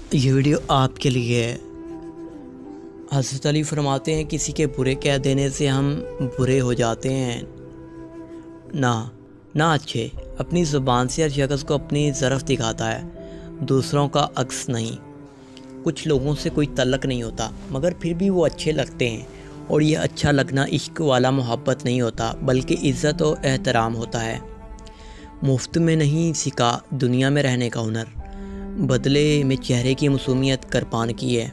ये वीडियो आपके लिए है। हज़रत अली फरमाते हैं, किसी के बुरे कह देने से हम बुरे हो जाते हैं ना अच्छे। अपनी ज़ुबान से हर शख्स को अपनी ज़रफ़ दिखाता है, दूसरों का अक्स नहीं। कुछ लोगों से कोई तल्लक नहीं होता मगर फिर भी वो अच्छे लगते हैं, और ये अच्छा लगना इश्क वाला मोहब्बत नहीं होता बल्कि इज़्ज़त और एहतराम होता है। मुफ्त में नहीं सीखा दुनिया में रहने का हुनर, बदले में चेहरे की मासूमियत कुर्बान की है।